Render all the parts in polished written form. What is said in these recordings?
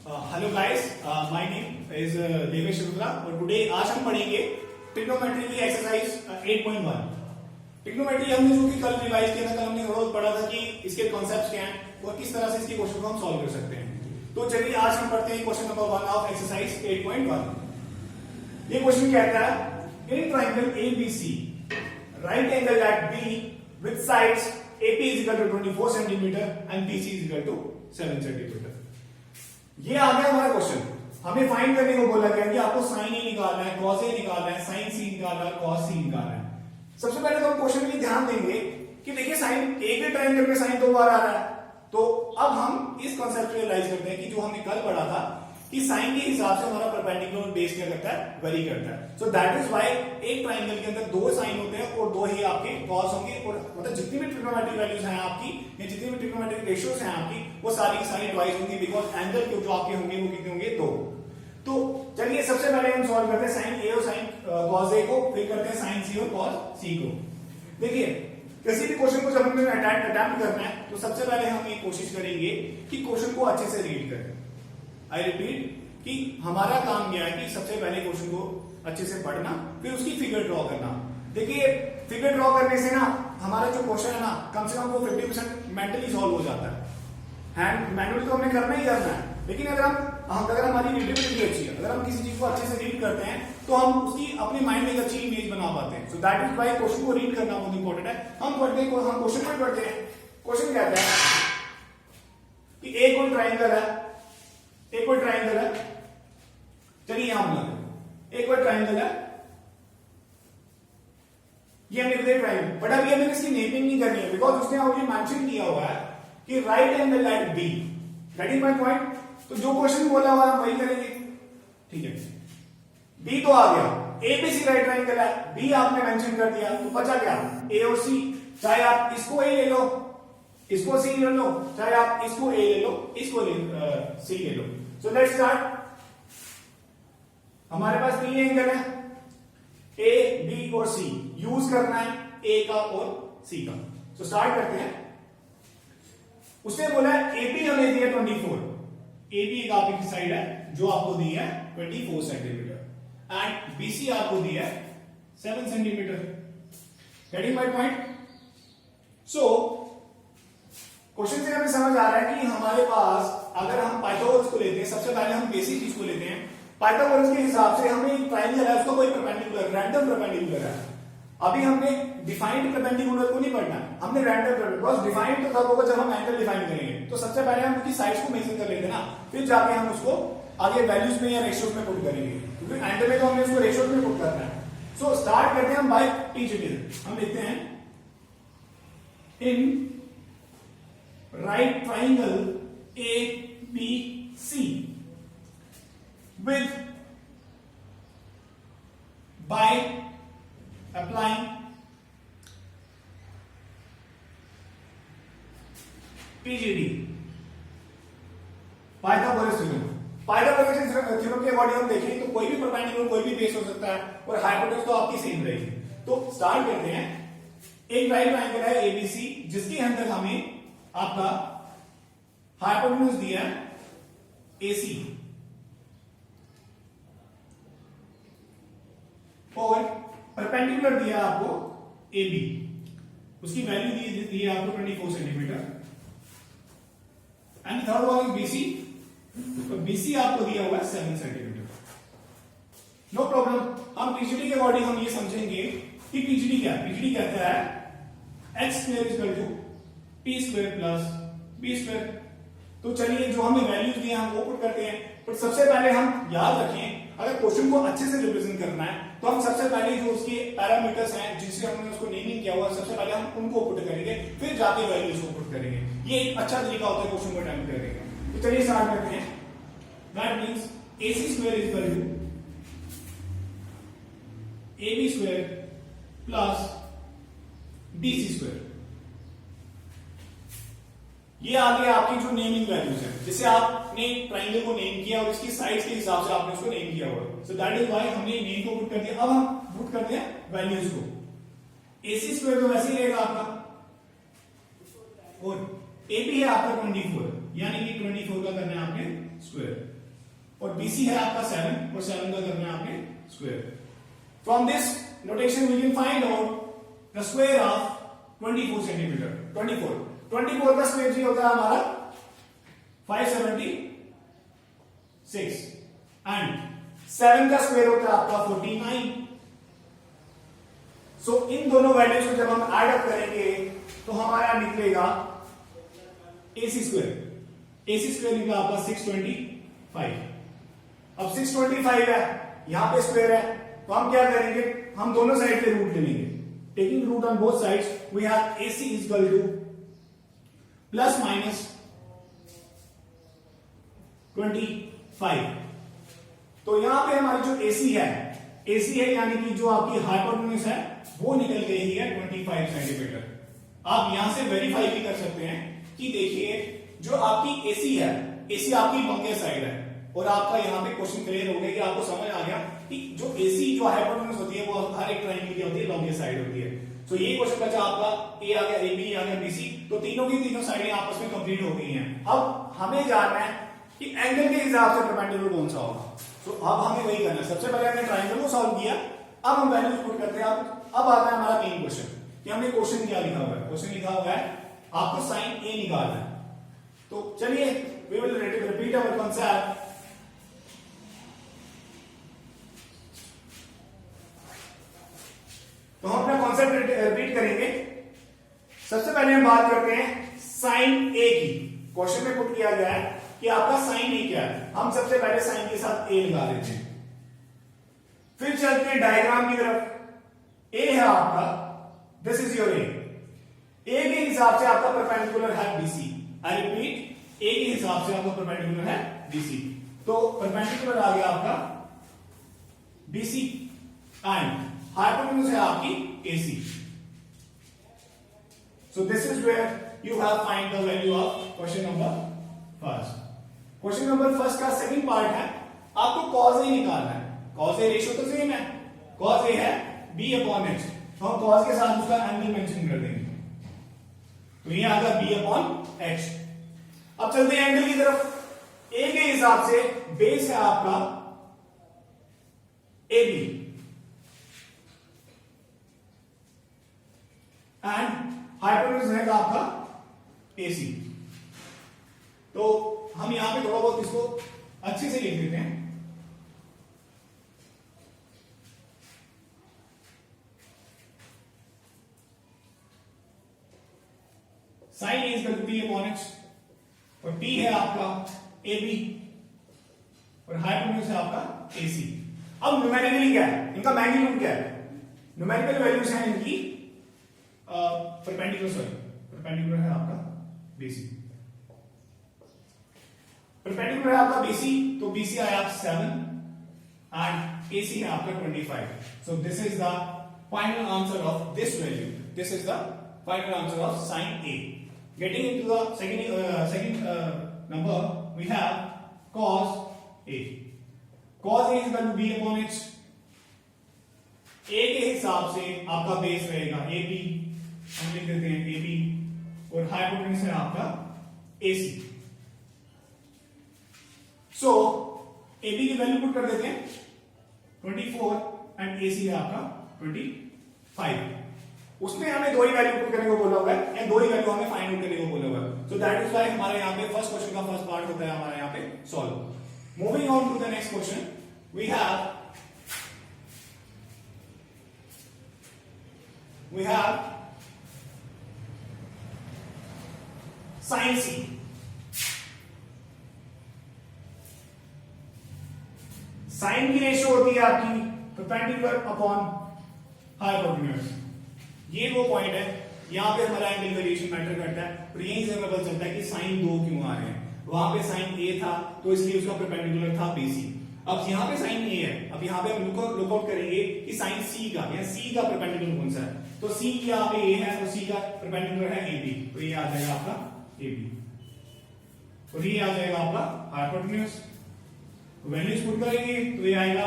Hello guys, my name is Devesh Rudra और today आज हम पढ़ेंगे ट्रिग्नोमेट्री की एक्सरसाइज 8.1। ट्रिग्नोमेट्री हमने जो कि कल रिवाइज किया था, कल हमने थोड़ा पढ़ा था कि इसके कॉन्सेप्ट्स क्या हैं और किस तरह से इसके क्वेश्चन को हम सॉल्व कर सकते हैं। तो चलिए आज हम पढ़ते हैं क्वेश्चन नंबर 1 ऑफ एक्सरसाइज 8.1। ये क्वेश्चन कहता है in triangle ABC right angle at B with sides AP is equal to 24 centimeter and BC is equal to 7 centimeter। ये आ गया हमारा क्वेश्चन। हमें फाइंड करने को बोला गया कि आपको साइन ए निकालना है, कॉस ए निकालना है, साइन सी निकालना है, कॉस सी निकालना है। सबसे पहले तो हम क्वेश्चन में ध्यान देंगे कि देखिए साइन ए के ट्रायंगल में साइन 2 बार आ रहा है। तो अब हम इस कॉन्सेप्ट को रियलाइज करते हैं कि जो हमने कल पढ़ा था कि साइन के हिसाब से हमारा परपेंडिकुलर बेस क्या करता है, वेरी करता है। सो दैट इज व्हाई एक ट्रायंगल के अंदर 2 साइन होते हैं और 2 ही आपके कॉस होंगे। और मतलब जितनी भी ट्रिग्नोमेट्रिक वैल्यूज हैं आपकी या जितनी भी ट्रिग्नोमेट्रिक रेशियोज हैं आपकी, वो सारी की सारी ट्वाइस होंगी, बिकॉज एंगल जो आपके होंगे वो कितने होंगे, 2। तो चलिए सबसे पहले हम सॉल्व करते हैं साइन ए और साइन कॉस ए को, फिर करते हैं साइन सी और कॉस सी को। देखिए किसी भी क्वेश्चन को जब हमें अटेम्प्ट करना है तो सबसे पहले हम ये कोशिश करेंगे कि क्वेश्चन को अच्छे से रीड करें। आई रिपीट कि हमारा काम यह है कि सबसे पहले क्वेश्चन को अच्छे से पढ़ना, फिर उसकी फिगर ड्रॉ करना। देखिए फिगर ड्रॉ करने से ना हमारा जो क्वेश्चन है ना, कम से कम वो 50% मेंटली सॉल्व हो जाता है। हैंड मैनुअली तो हमने करना ही करना है, लेकिन अगर हमारी रीडेबिलिटी अच्छी है, अगर हम किसी चीज को अच्छे से रीड करते हैं तो हम उसकी अपने माइंड में एक अच्छी इमेज बना पाते हैं। So that is why question को रीड करना बहुत इंपॉर्टेंट है। हम क्वेश्चन को ही पढ़ते हैं। क्वेश्चन कहता है कि एक कोई ट्रायंगल है, एक कोई ट्रायंगल है, चलिए यहां बना एक कोई ट्रायंगल है, ये हमने लिखा ट्रायंगल, बट अभी हमें इसकी नेमिंग नहीं करनी है बिकॉज उसने ऑलरेडी मेंशन किया हुआ है कि right angle at B. That is my point. तो जो क्वेश्चन बोला हुआ है वही करेंगे, ठीक है। बी तो आ गया, एबीसी राइट ट्रायंगल है, बी आपने मेंशन कर दिया, तो बचा क्या, ए और सी। चाहे आप इसको ए ले लो, इसको सी ले लो, चाहे आप इसको ए ले लो, इसको सी ले लो। So let's start. हमारे पास 3 एंगल है, ए बी और सी। यूज करना है ए का और सी का। तो स्टार्ट करते हैं। उसने बोला है एबी हमें दिया 24, एबी एक आपकी साइड है जो आपको दी है 24 सेंटीमीटर एंड बीसी आपको दी है 7 centimetre. Getting my point. So question से हमें समझ आ रहा है कि हमारे पास अगर हम पाइथागोरस को लेते हैं, सबसे पहले हम बेसिक चीज को लेते हैं। पाइथागोरस के हिसाब से हमें एक ट्रायंगल है, उसका कोई परपेंडिकुलर रैंडम परपेंडिकुलर है। अभी हमने डिफाइंड परपेंडिकुलर को नहीं पढ़ना, हमने रैंडम बिकॉज डिफाइंड तो तब होगा जब हम एंगल डिफाइन करेंगे। तो सबसे पहले हम उसकी साइड्स को मेजर कर लेते हैं ना, फिर जाके हम उसको आगे वैल्यूज में या रेशियोज में पुट करेंगे, क्योंकि एंगल में तो हमने उसको रेशियोज में पुट करना है। सो स्टार्ट करते हैं हम बाय टीजीटी। हम लिखते हैं in right triangle ABC with by applying PGD Pythagoras theorem. Pythagoras theorem के अकॉर्डिंग हम देखें तो कोई भी परपेंडिकुलर कोई भी बेस हो सकता है और हाइपोटेन्यूज तो आपकी सेम रहेगी। तो स्टार्ट करते हैं। एक राइट ट्रायंगल है ABC जिसके अंदर हमें आपका हाइपोटेन्यूज दिया है AC और परपेंडिकुलर दिया आपको AB, उसकी वैल्यू दी है आपको 24 centimetre and third one is BC, तो BC आपको दिया हुआ है 7 सेंटीमीटर। No problem. हम PGD के अकॉर्डिंग हम ये समझेंगे कि PGD क्या है। PGD कहता है x square equal to p square plus b square. तो चलिए जो हमें वैल्यूज दिए हम वो पुट करते हैं। पर सबसे पहले हम याद रखें, अगर क्वेश्चन को अच्छे से रिप्रेजेंट करना है तो हम सबसे पहले जो उसके पैरामीटर्स हैं जिससे हमने उसको नेमिंग किया हुआ, सबसे पहले हम उनको पुट करेंगे, फिर जाके वैल्यूज को पुट करेंगे। ये एक अच्छा तरीका होता है क्वेश्चन को अटेम्प्ट करने का। तो चलिए स्टार्ट करते हैं। That means AC square is equal to AB square plus BC square. ये आ गया आपकी जो नेमिंग वैल्यूज है, जिससे आपने ट्रायंगल को नेम किया और इसकी साइड्स के हिसाब से आपने उसको नेम किया हुआ। सो दैट इज व्हाई हमने नेम को पुट कर दिया। अब हम पुट करते हैं वैल्यूज को। AC स्क्वायर तो वैसे ही रहेगा आपका और AB है आपका 24, यानी कि 24 का करना है आपने स्क्वायर। और BC है आपका 7 और 7 का करना है आपने square. From this notation we can find out the square of 24 centimetre. 24 का स्क्वायर जी होता है हमारा 576 एंड 7 का स्क्वायर होता है आपका 49। सो इन दोनों वैल्यूज को जब हम ऐड अप करेंगे तो हमारा निकलेगा AC स्क्वायर निकला आपका 625। अब 625 है, यहां पे स्क्वायर है, तो हम क्या करेंगे, हम दोनों साइड के रूट ले लेंगे। Taking root on both sides we have AC is equal to plus minus 25। तो यहां पे हमारी जो AC है यानी कि जो आपकी हाइपोटेन्यूज है वो निकल गई है 25 सेंटीमीटर। आप यहां से वेरीफाई भी कर सकते हैं कि देखिए जो आपकी AC है, AC आपकी लॉन्गेस्ट साइड है और आपका यहां पे क्वेश्चन क्लियर हो गया कि आपको समझ आ गया कि जो AC जो हाइपोटेन्यूज होती है वो हर एक ट्रायंगल की होती है, लॉन्गेस्ट साइड होती है। सो ये क्वेश्चन बचा आपका A आ गया, AB आ गया, BC, तो तीनों की तीनों साइडें आपस में कंप्लीट हो गई हैं। अब हमें जानना है कि एंगल के हिसाब से परपेंडिकुलर कौन सा होगा। तो अब हमें वही करना है, सबसे पहले हमने ट्रायंगल को सॉल्व किया, अब हम वैल्यूज पुट करते हैं। अब आता है हमारा मेन क्वेश्चन कि हमने क्वेश्चन क्या लिखा हुआ है। क्वेश्चन लिखा हुआ है आपको साइन A निकालना है। तो चलिए we will repeat our concept. तो हम अपना कॉन्सेप्ट रिपीट करेंगे। सबसे पहले हम बात करते हैं साइन A की। क्वेश्चन में पुट किया गया है कि आपका साइन A क्या है। हम सबसे पहले साइन के साथ A लगा देते हैं, फिर चलते हैं डायग्राम की तरफ। A है आपका, दिस इज योर A के हिसाब से आपका परपेंडिकुलर है BC। आई रिपीट, A के हिसाब से आपका परपेंडिकुलर है BC। तो परपेंडिकुलर आ गया आपका BC एंड हाइपोटेन्यूज है आपकी AC। So this is where you have find the value of question number first. Question number first का सेकंड पार्ट है, आपको cos A निकालना है। cos A रेशियो तो सेम है, cos A है B/H, तो हम cos के साथ उसका एंगल मेंशन कर देंगे, तो ये आ गया B/H। अब चलते हैं एंगल की तरफ। A के हिसाब से बेस है आपका AB एंड हाइपोटेन्यूज है आपका AC। तो हम यहां पे थोड़ा बहुत इसको अच्छे से लिख देते हैं। Sine A is equal to B/H और T है आपका AB और हाइपोटेन्यूज है आपका AC। अब न्यूमेरिकली क्या है, इनका मैग्नीट्यूड क्या है, न्यूमेरिकल वैल्यूज हैं इनकी परपेंडिकुलर है आपका BC। परपेंडिकुलर है आपका BC, तो BC आया 7 एंड AC है आपका 25। सो this is the final answer of this value. This is the final answer of sine A। Getting into the second number, we have cos A. Cos A is equal to B/H। A के हिसाब से आपका base रहेगा AB, हम लिख देते हैं AB, और हाइपोटेन्यूज है आपका AC। सो AB की वैल्यू पुट कर देते हैं 24 एंड AC है आपका 25। उसमें हमें दो ही वैल्यू पुट करने को बोला हुआ है, या दो ही वैल्यू हमें फाइंड आउट करने को बोला हुआ है। सो दैट इज व्हाई हमारे यहाँ पे फर्स्ट क्वेश्चन का फर्स्ट पार्ट होता है हमारे यहाँ पे solve. Moving on to the next question, we have sine C। Sine की रेशियो होती है आपकी परपेंडिकुलर अपॉन हाइपोटेन्यूज। ये वो पॉइंट है, यहां पे हमारा एंगल वेरिएशन मैटर करता है, और यहीं से हमें पता चलता है कि साइन 2 क्यों आ रहे हैं। वहां पे साइन A था तो इसलिए उसका परपेंडिकुलर था BC। अब यहां पे साइन A है, अब यहां पे हम लुकआउट करेंगे कि साइन C का या C का परपेंडिकुलर कौन सा है। तो C यहाँ पे A है, तो C का परपेंडिकुलर है AB, तो ये आ जाएगा आपका AB, और ये आ जाएगा आपका हाइपोटेन्यूज। वैल्यूज पुट करेंगे तो ये आएगा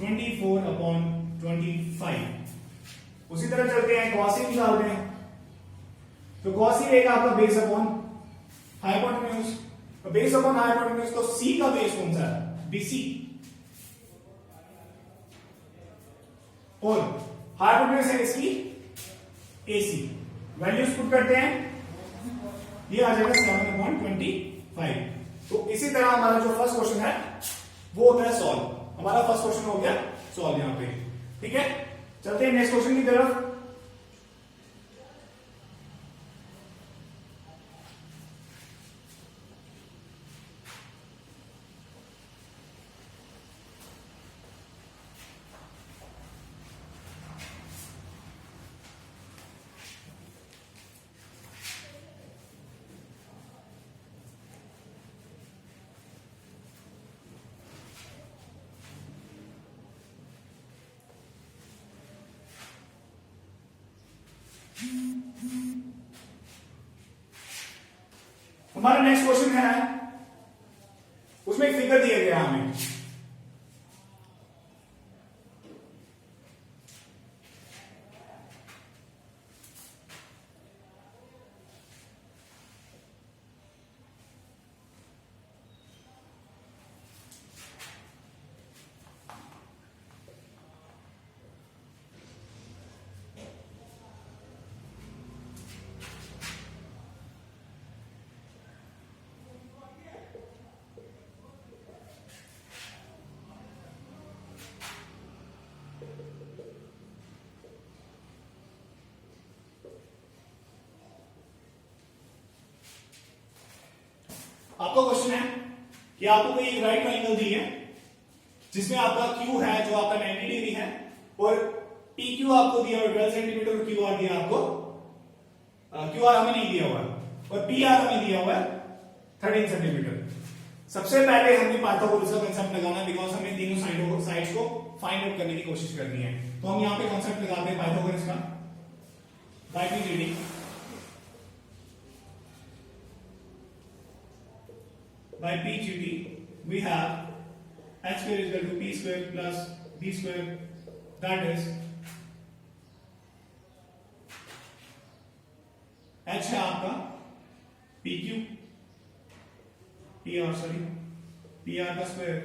24/25। उसी तरह चलते हैं, cos A निकालते हैं, तो cos A रहेगा आपका base upon hypotenuse. Base upon hypotenuse, तो C का बेस कौन सा है, BC और हाइपोटेन्यूज है इसकी AC। वैल्यूज पुट करते हैं, ये आ जाएगा 7/25। तो इसी तरह हमारा जो फर्स्ट क्वेश्चन है वो होता है सॉल्व। हमारा फर्स्ट क्वेश्चन हो गया सॉल्व यहां पे। ठीक है, चलते हैं नेक्स्ट क्वेश्चन की तरफ। हमारा नेक्स्ट क्वेश्चन है, उसमें एक फिगर दिया गया हमें। आपका क्वेश्चन है कि आपको कोई एक राइट ट्रायंगल दी है जिसमें आपका Q है जो आपका 90 डिग्री है और PQ आपको दिया हुआ 12 सेंटीमीटर और QR दिया आपको QR हमें नहीं दिया हुआ और PR हमें दिया हुआ है 13 सेंटीमीटर। सबसे पहले हमने पाइथागोरस का कांसेप्ट लगाना है बिकॉज़ हमें तीनों साइड्स को फाइंड आउट करने की कोशिश करनी है। तो हम यहां पे कांसेप्ट लगाते हैं पाइथागोरस का bye PGD। By PGD we have h square is equal to p square plus b square, that is h है आपका PQ PR सॉरी PR का स्क्वायर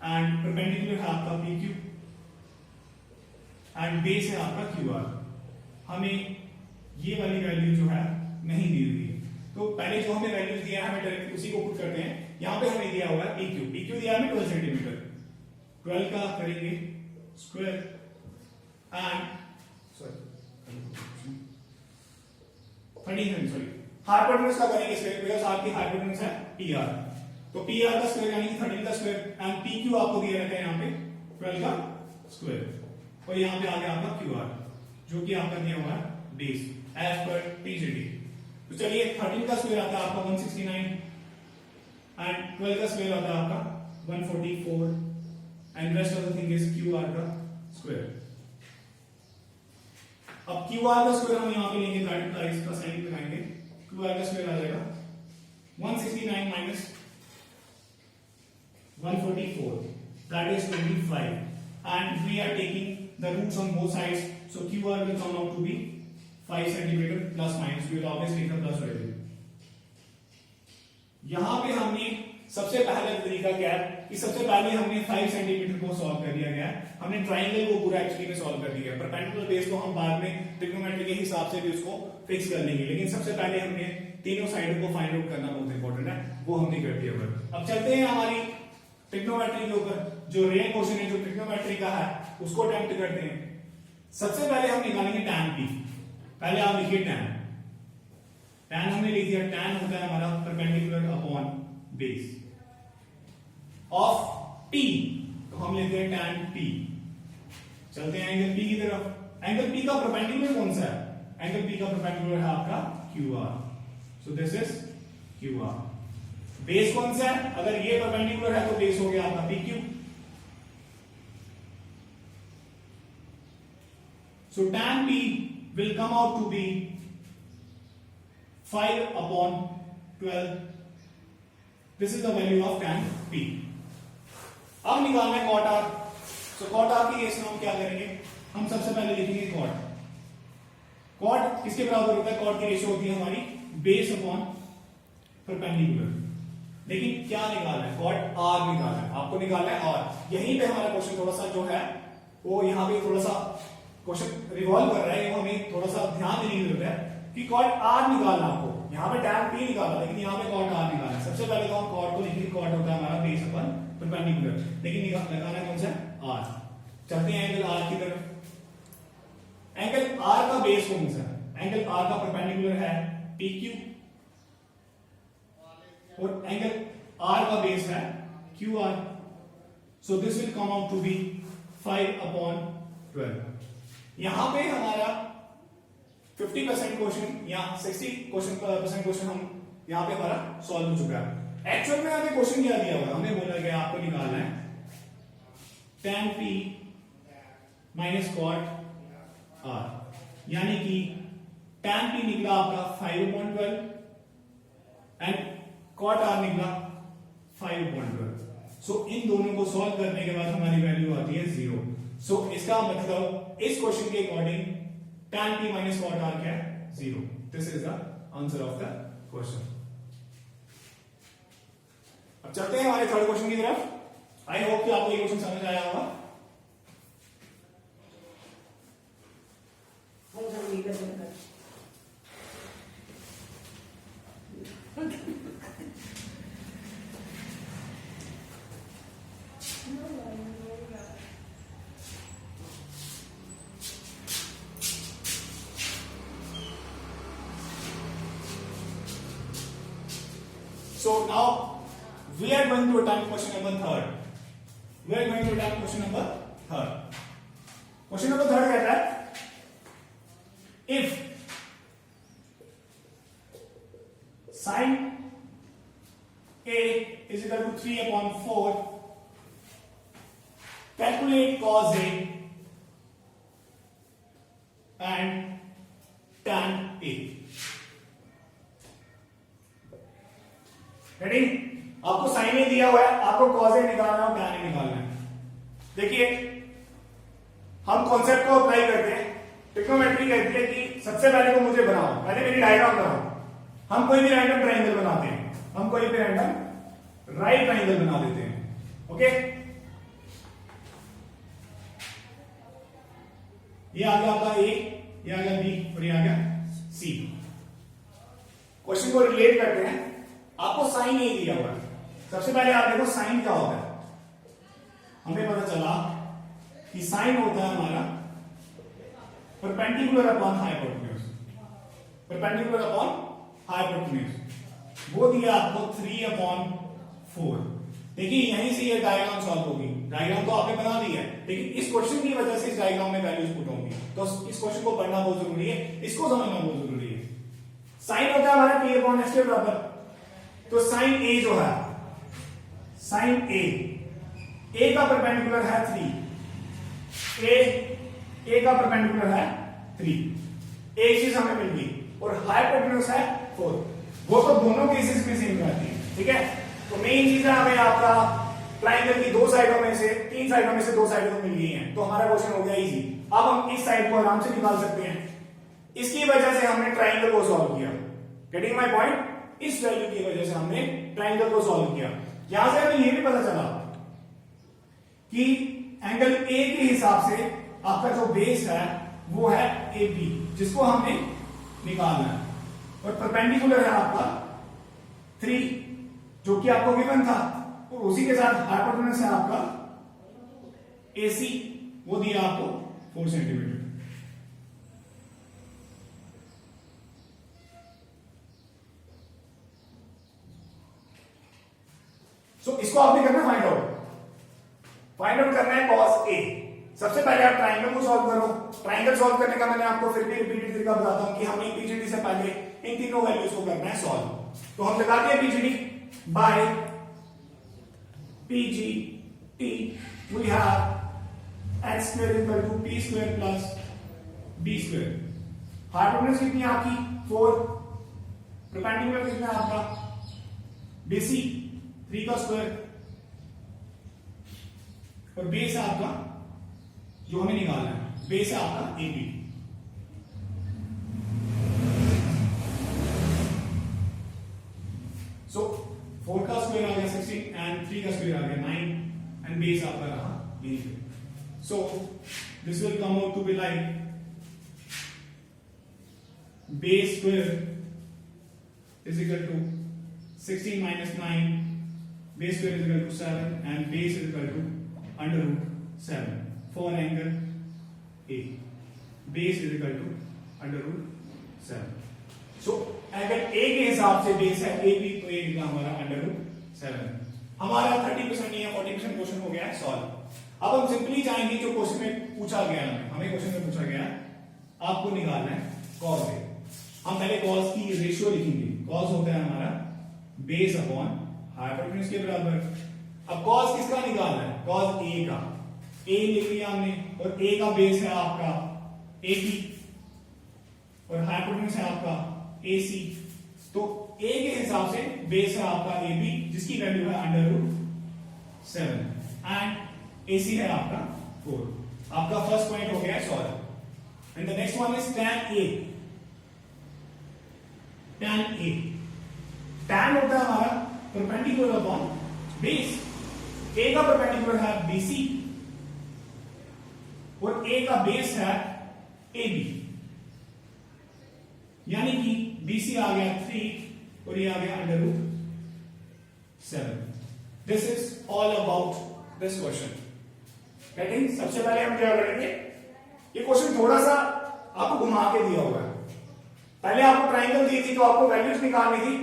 एंड परपेंडिकुलर है आपका PQ एंड बेस है आपका QR। हमें ये वाली वैल्यू जो है नहीं दी हुई है, तो पहले जो हमें वैल्यूज दिया है हमें डायरेक्ट उसी को पुट करते हैं। यहां पे हमें दिया हुआ है PQ दिया है 12 सेंटीमीटर, 12 का करेंगे स्क्वायर एंड सॉरी हाइपोटेन्यूज का करेंगे स्क्वायर बिकॉज़ आपकी हाइपोटेन्यूज है PR। तो PR का स्क्वायर यानी कि 13 का स्क्वायर एंड PQ आपको दिया रहता है यहां पे 12 का स्क्वायर और यहां पे आ गया आपका QR जो कि आपका दिया हुआ है बेस एज पर PGD। तो चलिए 13 का स्क्वायर आता है आपका 169 एंड 12 का स्क्वायर आता है आपका 144 and rest of the thing is QR का स्क्वायर। अब QR का स्क्वायर हम यहां पे लेंगे प्राइस का साइन लगाएंगे, QR का स्क्वायर आ जाएगा 169 minus 144 that is 25 and we are taking the roots on both sides, so QR will come out to be 5 centimetre plus minus, we will always take the plus value। यहां पे हमने सबसे पहला तरीका क्या है कि सबसे पहले हमने 5 सेंटीमीटर को सॉल्व कर दिया गया है। हमने ट्रायंगल को पूरा एक्चुअली में सॉल्व कर दिया है। परपेंडिकुलर बेस को हम बाद में ट्रिग्नोमेट्री के हिसाब से भी उसको फिक्स कर लेंगे, लेकिन सबसे पहले हमने तीनों साइडों को फाइंड आउट करना बहुत इंपॉर्टेंट है, वो हमने कर दिया। अब चलते हैं हमारी ट्रिग्नोमेट्री के ऊपर। जो रियल क्वेश्चन है जो ट्रिग्नोमेट्री का है उसको अटेम्प्ट करते हैं। सबसे पहले हम निकालेंगे tan P। पहले आप लिखिए tan हमने लिख दिया, tan होता है हमारा perpendicular upon base of P, तो हम लेते हैं tan P। चलते हैं एंगल P की तरफ। एंगल P का परपेंडिकुलर कौन सा है? एंगल P का परपेंडिकुलर है आपका QR, so this is QR। Base कौन सा है? अगर ये परपेंडिकुलर है तो बेस हो गया आपका PQ। So tan P will come out to be 5/12. This is the value of tan P. अब निकालना है cot R। So cot R की केस में हम क्या करेंगे? हम सबसे पहले लिखेंगे cot। किसके बराबर होता है? cot की रेशियो होती है हमारी बेस अपॉन परपेंडिकुलर। लेकिन क्या निकालना है, कॉट आर निकालना है, आपको निकालना है। और यहीं पे हमारा क्वेश्चन थोड़ा सा जो है वो यहाँ पे थोड़ा सा क्वेश्चन रिवॉल्व कर रहा है, वो हमें थोड़ा सा ध्यान देने की जरूरत है कि कॉट आर निकालना आपको। यहाँ पे टैन पी निकाला, लेकिन यहाँ पे कॉट आर निकालना है। सबसे पहले तो हम कॉट को लिखेंगे, कॉट होता है हमारा बेस अपन परपेंडिकुलर, लेकिन लगाना है कौन सा, आर। चलते हैं एंगल आर की तरफ। एंगल आर का बेस कौन सा है, एंगल आर का परपेंडिकुलर है पी क्यू, और एंगल आर का बेस है Q R. So this will come out to be 5/12। यहां पे हमारा 50% क्वेश्चन या 60% क्वेश्चन हम यहां पे हमारा सॉल्व हो चुका है। एक्चुअल में हमें क्वेश्चन क्या दिया हुआ है, हमें बोला गया आपको निकालना है tan p minus cot r, यानी कि tan p निकला आपका 5/12 एंड cot r निकला 5/12। सो इन दोनों को सॉल्व करने के बाद हमारी वैल्यू आती है 0। सो इसका मतलब इस क्वेश्चन के according tan p minus cot r क्या है, 0। This is the answer of the question. अब चलते हैं हमारे थर्ड क्वेश्चन की तरफ। आई होप कि आपको ये क्वेश्चन समझ आया होगा। So now we are going to attempt question number third. We are going to attempt question number third. Question number third कहता है if sin A is equal to 3/4, calculate cos A and tan A. Ready? आपको sign ए दिया हुआ है, आपको cause ए निकालना और tan A निकालना है। देखिए हम कॉन्सेप्ट को अप्लाई करते हैं। ट्रिग्नोमेट्री कहती है कि सबसे पहले तो मुझे बनाओ, पहले मेरी डायग्राम बनाओ। हम कोई भी रैंडम ट्राइंगल बनाते हैं, हम कोई भी रैंडम राइट ट्राइंगल बना देते हैं। ओके, ये आ गया आपका ए, ये आ गया बी और ये आ गया सी। क्वेश्चन को रिलेट करते हैं। आपको साइन ए दिया हुआ है, सबसे पहले आप देखो साइन क्या होता है। हमें पता चला कि साइन होता है हमारा perpendicular upon hypotenuse, perpendicular upon hypotenuse. वो दिया आपको 3/4। देखिए यहीं से ये डायग्राम सॉल्व होगी। डायग्राम तो आपने बना दी है, लेकिन इस क्वेश्चन की वजह से इस डायग्राम में वैल्यूज पुट होंगी, तो इस क्वेश्चन को पढ़ना बहुत जरूरी है, इसको समझना बहुत जरूरी है। साइन होता है हमारा p/s के बराबर। तो साइन ए जो है, साइन ए का परपेंडिकुलर है 3, ए का परपेंडिकुलर है 3। एक चीज हमें मिल गई, और हाइपोटेन्यूज है 4। वो तो दोनों केसेस में सेम रहती है, ठीक है। तो मेन चीज है हमें आपका ट्राइंगल की 2 साइडों में से 3 साइडों में से 2 साइडों मिल गई हैं, तो हमारा क्वेश्चन हो गया इजी। अब हम इस साइड को आराम से निकाल सकते हैं। इसकी वजह से हमने ट्राइंगल को सॉल्व किया। Getting my point? इस वैल्यू की वजह से हमने ट्राइंगल को सॉल्व किया। यहां से हमें यह भी पता चला कि एंगल ए के हिसाब से आपका जो बेस है वो है ए बी, जिसको हमने निकालना है, और परपेंडिकुलर है आपका 3 जो कि आपको गिवन था, और उसी के साथ हाइपोटेन्यूज है आपका AC, वो दिया आपको 4 सेंटीमीटर। सो इसको आपने करना फाइंड आउट करना है cos A। सबसे पहले आप ट्राइंगल को सॉल्व करो। ट्राइंगल सॉल्व करने का मैंने आपको फिर भी रिपीटेड तरीका बताता हूं कि हमने पीजीडी से पहले इन तीनों वैल्यूज को करना है सॉल्व। तो हम लगाते हैं PGD by PGT we have x square equal to p square plus b square। Hypotenuse कितनी है आपकी 4, परपेंडिकुलर कितना है आपका BC 3 का स्क्वायर, और बेस है आपका जो हमें निकालना है, बेस है आपका AB। सो 4 का स्क्वायर आ गया 16 एंड 3 का स्क्वायर आ गया 9 एंड बेस आपका रहा b। So this will come out to be like base square is equal to 16 minus 9, base square is equal to 7 and base is equal to under root 7 for an angle A. Base is equal to under root 7. So अगर A के हिसाब से base है AB तो A निकला हमारा under root 7। हमारा 30% नहीं है 40% क्वेश्चन हो गया है सॉल्व। अब हम सिंपली जाएंगे जो क्वेश्चन में पूछा गया है, हमें क्वेश्चन में पूछा गया आपको निकालना है cos A। हम पहले cos की रेशियो लिखेंगे। cos होता है हमारा बेस अपॉन हाइपोटेन्यूज के बराबर। अब cos किसका निकालना है? cos A का। A लिख लिया हमने और A का बेस है आपका AB और हाइपोटेन्यूज है आपका AC। तो A के हिसाब से बेस है आपका AB जिसकी वैल्यू है अंडर रूट 7 एंड AC है आपका 4। आपका फर्स्ट पॉइंट हो गया solve. And the next one is tan A। tan A, tan होता है हमारा परपेंडिकुलर अपॉन बेस। A का परपेंडिकुलर है BC और A का बेस है AB, यानी कि BC आ गया 3 और ये आ गया under root 7। This is all about this question. Getting? सबसे पहले हम क्या करेंगे, ये क्वेश्चन थोड़ा सा आपको घुमा के दिया हुआ है। पहले आपको ट्राइंगल दी थी तो आपको वैल्यूज निकालनी थी,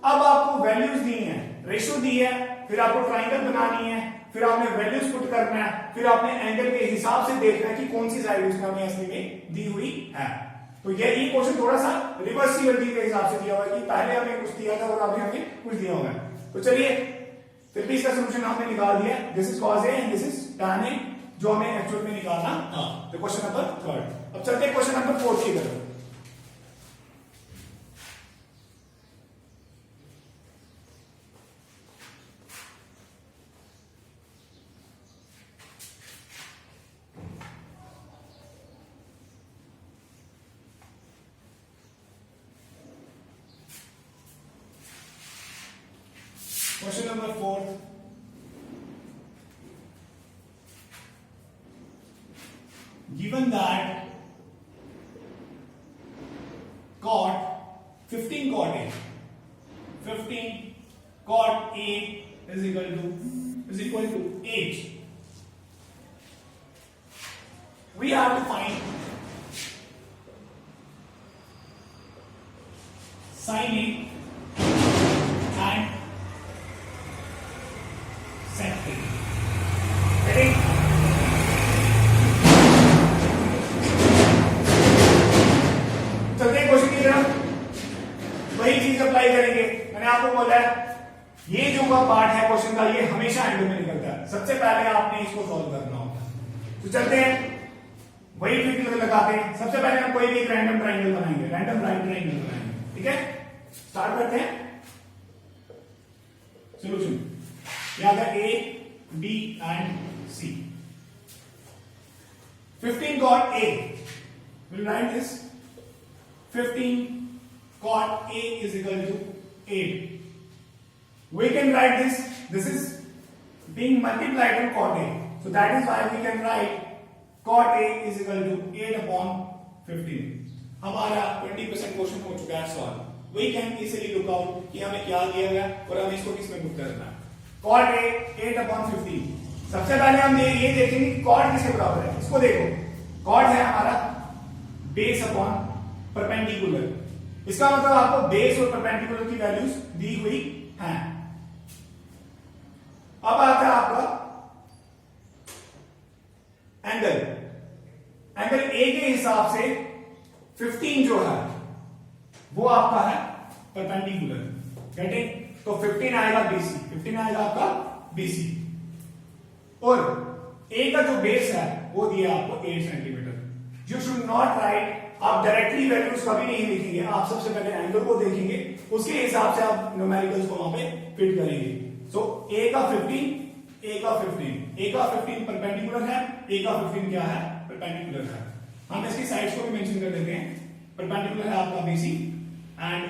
अब आपको वैल्यूज दी है, रेशियो दी है, फिर आपको ट्राइंगल बनानी है, फिर आपने वैल्यूज पुट करना है, फिर आपने एंगल के हिसाब से देखना है कि कौन सी साइड उसका हमें असली में दी हुई है। तो ये क्वेश्चन थोड़ा सा रिवर्स सीआरडी के हिसाब से दिया हुआ है कि पहले हमें कुछ दिया था और अभी हमें कुछ दिया हुआ है। तो चलिए फिर भी इसका सोल्यूशन हमने निकाल दिया। This is cos A and this is tan A जो हमें एक्चुअल में निकालना था। तो क्वेश्चन नंबर 3। अब चलते हैं क्वेश्चन नंबर 4 की तरफ। Question number 4. Given that cot 15 cot A, 15 cot A is equal to 8. We have to find sin A and sec A. Ready? चलते हैं क्वेश्चन की तरफ। वही चीज अप्लाई करेंगे। मैंने आपको बोला है ये जो का पार्ट है क्वेश्चन का ये हमेशा एंड में निकलता है। सबसे पहले आपने इसको सॉल्व करना होता है। तो चलते हैं वही ट्रिक लगाते हैं। सबसे पहले हम कोई भी एक रैंडम ट्राइंगल बनाएंगे, रैंडम राइट ट्राइंगल बनाएंगे। ठीक है, स्टार्ट करते हैं। सोल्यूशन याद है A, B and C. 15 cot A. We'll write this. 15 cot A is equal to 8. We can write this. This is being multiplied on cot A. So that is why we can write cot A is equal to 8 upon 15. हमारा 20% question हो चुका है solve. We can easily look out कि हमें क्या दिया गया और हमें इसको किसमें पुट करना है। cot A 8 upon 15। सबसे पहले हम ये देखेंगे कि cot किसके बराबर है। इसको देखो, cot है हमारा बेस अपॉन परपेंडिकुलर। इसका मतलब आपको बेस और परपेंडिकुलर की वैल्यूज दी हुई हैं। अब आता है आपका एंगल। एंगल ए के हिसाब से 15 जो है वो आपका है परपेंडिकुलर। गेटिंग? तो 15 आएगा बीसी, 15 आएगा आपका बीसी और ए का जो बेस है वो दिया आपको 8 centimetre. You should not right, आप डायरेक्टली वैल्यूज कभी नहीं लिखेंगे, आप सबसे पहले एंगल को देखेंगे, उसके हिसाब से आप न्यूमेरिकल्स को वहां पे फिट करेंगे। सो ए का 15, ए का 15, ए का 15 परपेंडिकुलर है, ए का 15 क्या है? परपेंडिकुलर है। हम इसकी साइड्स को भी मेंशन कर देते हैं। परपेंडिकुलर है आपका बीसी एंड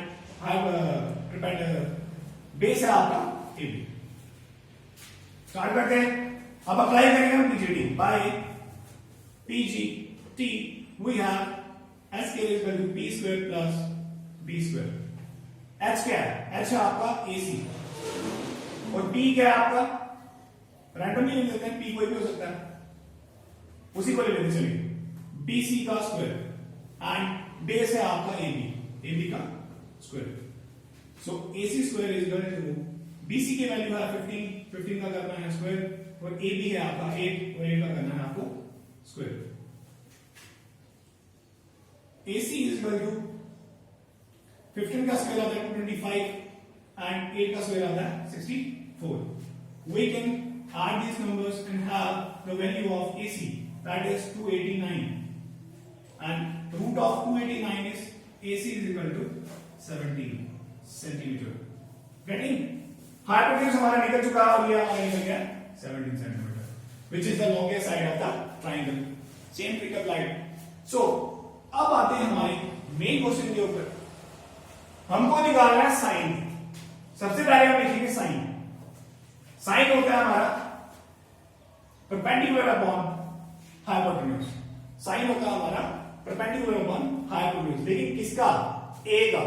बेस है आपका ए बी। स्टार्ट करते हैं। अब अप्लाई करेंगे हम PGD by PG T we have S K equal to P square plus B square. H क्या है? एच है आपका एसी और पी क्या है आपका? रैंडमली ले लेते हैं, पी कोई भी हो सकता है, उसी को ले लेते चलिए। बीसी का स्क्वायर एंड बेस है आपका एबी, एबी का square. So AC square is equal to BC की वैल्यू है 15, 15 का करना है स्क्वायर और एबी है आपका 8 और 8 का करना है आपको square. AC is equal to 15 का स्क्वायर आता है 25 and 8 का स्क्वायर आता है 64. We can add these numbers and have the value of AC, that is 289, and root of 289 is AC is equal to 17 centimeter. Getting? Hypotenuse हमारा निकल चुका है और ये हमारा निकल गया 17 centimeter, which is the longest side of the triangle. Same trick applied. So अब आते हैं हमारे मेन क्वेश्चन के ऊपर। हमको निकालना है साइन। सबसे पहले हम लिखेंगे साइन। साइन होता है हमारा परपेंडिकुलर अपॉन हाइपोटेन्यूज। साइन होता है हमारा परपेंडिकुलर अपॉन हाइपोटेन्यूज, लेकिन किसका? ए का।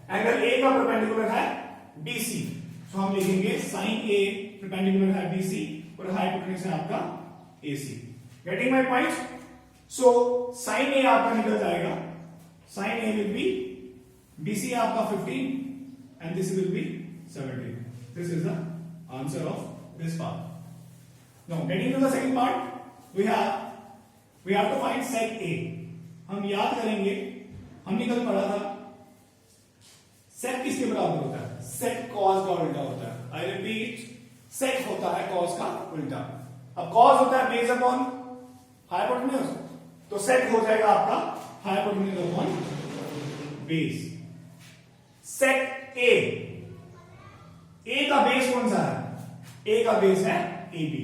एंगल ए का परपेंडिकुलर है बीसी, तो हम लिखेंगे साइन ए परपेंडिकुलर है बीसी और हाइपोटेन्यूज है आपका AC. Getting my point? So sine A आपका निकल जाएगा, sine A will be BC आपका 15 and this will be 17. This is the answer of this part. Now getting to the second part, we have to find sec A. हम याद करेंगे, हमने कल पढ़ा था sec किसके बराबर होता है? sec cos का उल्टा होता है। I repeat, sec होता है cos का उल्टा। अब cos होता है base upon hypotenuse, तो sec हो जाएगा आपका hypotenuse upon base। सेक ए, ए का बेस कौन सा है? ए का बेस है ए बी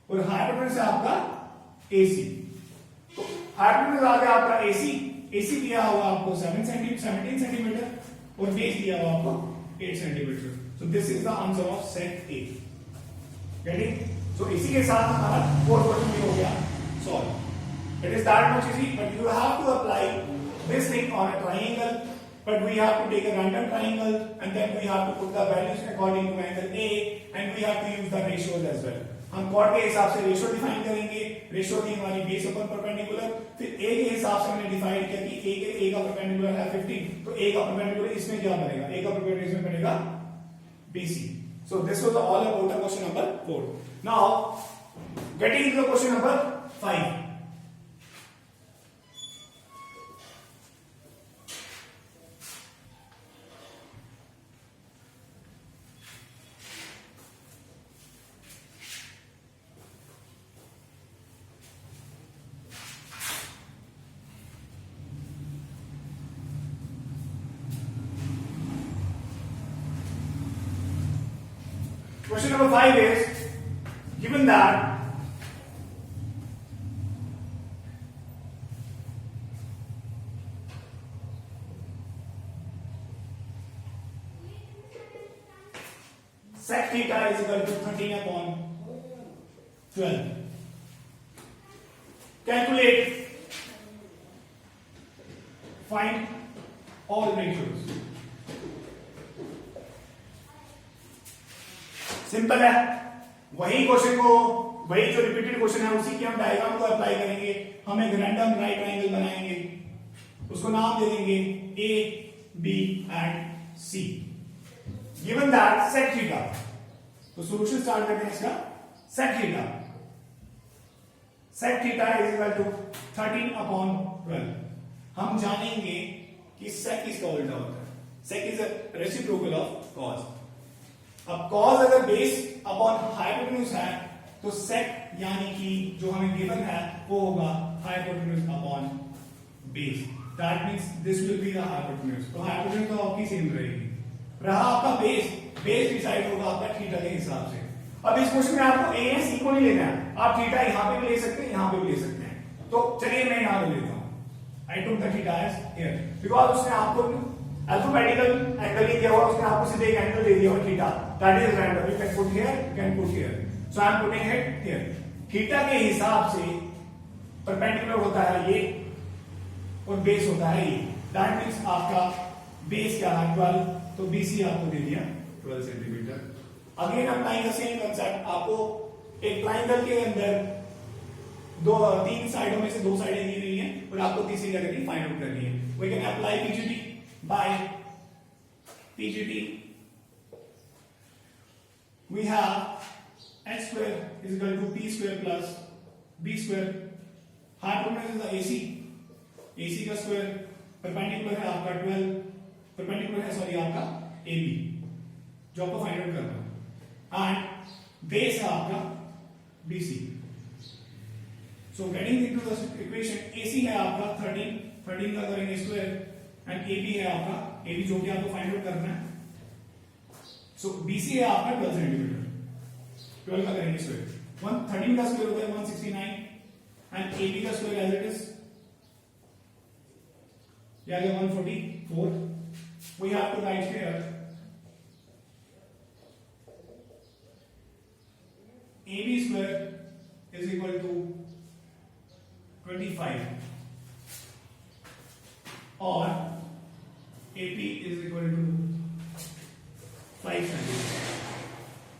और हाइपोटेन्यूज है आपका एसी। तो हाइपोटेन्यूज आ गया आपका एसी, एसी दिया हुआ आपको 17 सेंटीमीटर और बेस दिया हुआ आपको 8 centimetre. So this is the answer of sec A. Getting? So इसी के साथ हमारा फोर्थ क्वेश्चन भी हो गया solve. It is that much easy, but you have to apply this thing on a triangle, but we have to take a random triangle and then we have to put the values according to angle A and we have to use the ratios as well. हम cot के हिसाब से ratio define करेंगे। Ratio थी हमारी base अपन perpendicular, फिर ए के हिसाब से हमने डिफाइन किया कि ए का परपेंडिकुलर है 15, तो ए का परपेंडिकुलर इसमें क्या बनेगा? ए का परपेंडिकुलर इसमें बनेगा BC. So this was all about the question number 4. Now getting into the question number 5. Question number 5 is, given that sec theta is equal to 13 upon 12. Calculate, find all ratios. Simple है, वही question को, वही जो repeated question है उसी के हम diagram को अप्लाई करेंगे। हम एक रैंडम राइट ट्रायंगल बनाएंगे, उसको नाम दे देंगे A, B and C। Given that sec theta, तो सॉल्यूशन स्टार्ट करते हैं इसका। Sec theta, sec theta is equal to 13 upon 12। हम जानेंगे कि सेक किसका उल्टा होता है। Sec is a reciprocal of cos. अब cos अगर बेस अपॉन हाइपोटेन्यूज है तो sec यानी कि जो हमें गिवन है वो होगा hypotenuse upon base. That means this will be the hypotenuse. तो हाइपोटेन्यूज तो आपकी सेम रहेगी। रहा आपका बेस, बेस डिसाइड होगा आपका थीटा के हिसाब से। अब इस क्वेश्चन में आपको a या c को नहीं लेना है, आप थीटा यहां पे भी ले सकते हैं, यहां पे भी ले सकते हैं। तो चलिए मैं यहां ले लेता हूं। I took the theta as here because उसने आपको अल्फाबेटिकल दिया हुआ, उसने आपको सीधे एक एंगल दे दिया हुआ theta, that is random, you can put here, you can put here, so I am putting it here. Theta के हिसाब से परपेंडिकुलर होता है ये और बेस होता है ये, दैट मींस आपका बेस क्या है 12, तो बीसी आपको दे दिया 12 centimetre. Again applying the same concept, आपको एक ट्राइंगल के अंदर तीन साइडों में से दो साइडें दी हुई हैं और आपको तीसरी जगह फाइंड आउट करनी है। We can apply PGT by PGT, we have h square is equal to p square plus b square, hypotenuse is the AC, AC का स्क्वायर, परपेंडिकुलर है आपका 12, परपेंडिकुलर है सॉरी आपका AB जो आपको फाइंड आउट करना है, एंड बेस है आपका BC। So getting into the equation, AC है आपका 13 का करेंगे स्क्वायर, एंड AB है आपका AB जो कि आपको फाइंड आउट करना है। सो BC है आपका 12 सेंटीमीटर, 12 का करेंगे स्क्वायर, 13 का स्क्वायर होता है 169, एंड AB का स्क्वायर एज इट इज या 144, we have to write here AB square is equal to 25 और AP is equal to 5 centimetre.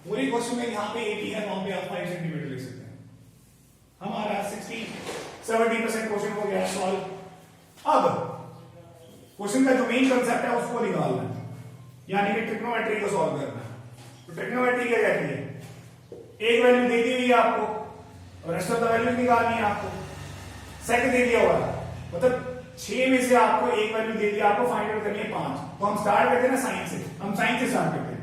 पूरे क्वेश्चन में यहाँ पे AP है, वहां पे आप 5 सेंटीमीटर ले सकते हैं। हमारा 60-70% क्वेश्चन हो गया सॉल्व। अब क्वेश्चन का जो मेन कंसेप्ट है उसको निकालना है, यानी कि ट्रिग्नोमेट्री को सॉल्व करना है। तो ट्रिग्नोमेट्री क्या कहती है, एक वैल्यू दे दी हुई है आपको और रेस्ट ऑफ द वैल्यू निकालनी है आपको। सेट दे दिया हुआ है, मतलब 6 में से आपको एक वैल्यू दे दी, आपको फाइंड आउट करनी है 5। तो हम स्टार्ट करते हैं ना साइन से, हम साइन से स्टार्ट करते हैं।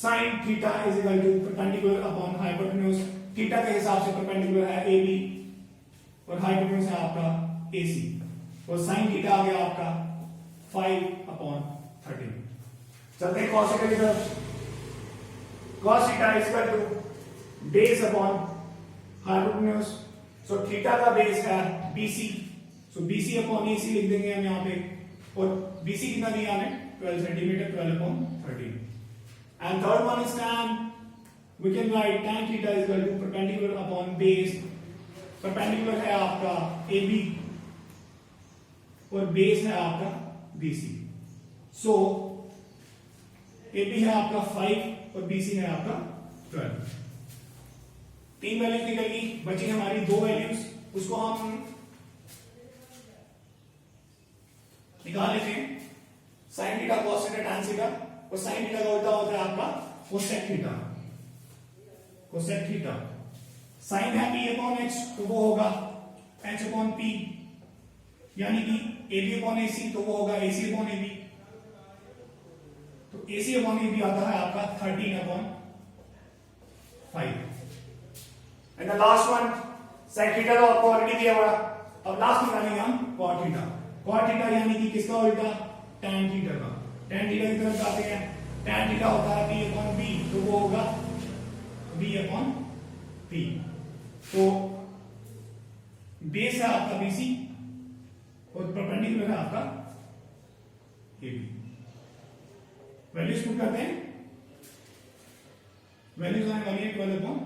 Sine theta is equal to perpendicular upon hypotenuse, theta के हिसाब से परपेंडिकुलर है AB और हाइपोटेन्यूज है आपका AC, और साइन थीटा आ गया आपका 5/13। चलते हैं cos थीटा की तरफ। cos theta is equal to base upon hypotenuse, so theta का बेस है BC, सो BC अपॉन AC लिख देंगे हम यहाँ पे, और BC कितना दिया हमें 12 centimetre, 12/13। And third one is tan. We can write tan theta is equal to perpendicular upon base. Perpendicular है आपका AB और base है आपका BC. So AB है आपका 5 और BC है आपका 12। 3 वैल्यूज निकल गई, बची हमारी 2 वैल्यूज, उसको हम निकाल लेते हैं। sin theta, cos theta, tan theta, और साइन थीटा का उल्टा होता है आपका cosec theta. Cosec theta sine है P अपॉन H, तो वो होगा H अपॉन P, यानी कि AB अपॉन AC, तो वो होगा AC अपॉन AB, तो AC अपॉन AB आता है आपका 13/5। And the last one sine theta तो आपको ऑलरेडी दिया हुआ। अब लास्ट निकालेंगे हम कॉट थीटा। कॉट थीटा यानी कि किसका उल्टा, टैन थीटा का। टैन थीटा की तरफ जाते हैं, टैन थीटा होता है P अपॉन B, तो वो होगा B अपॉन P। तो बेस है आपका BC और परपेंडिकुलर है आपका AB। वैल्यूज पुट करते हैं, वैल्यूज आने वाली है 12/5।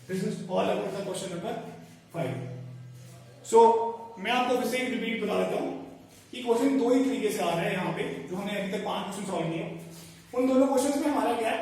This is all about the question number 5. So मैं आपको फिर से रिपीट बता देता हूं कि क्वेश्चन दो ही तरीके से आ रहे हैं यहाँ पे, जो हमने अभी तक 5 क्वेश्चन सॉल्व किए। उन दोनों क्वेश्चंस में हमारा क्या है,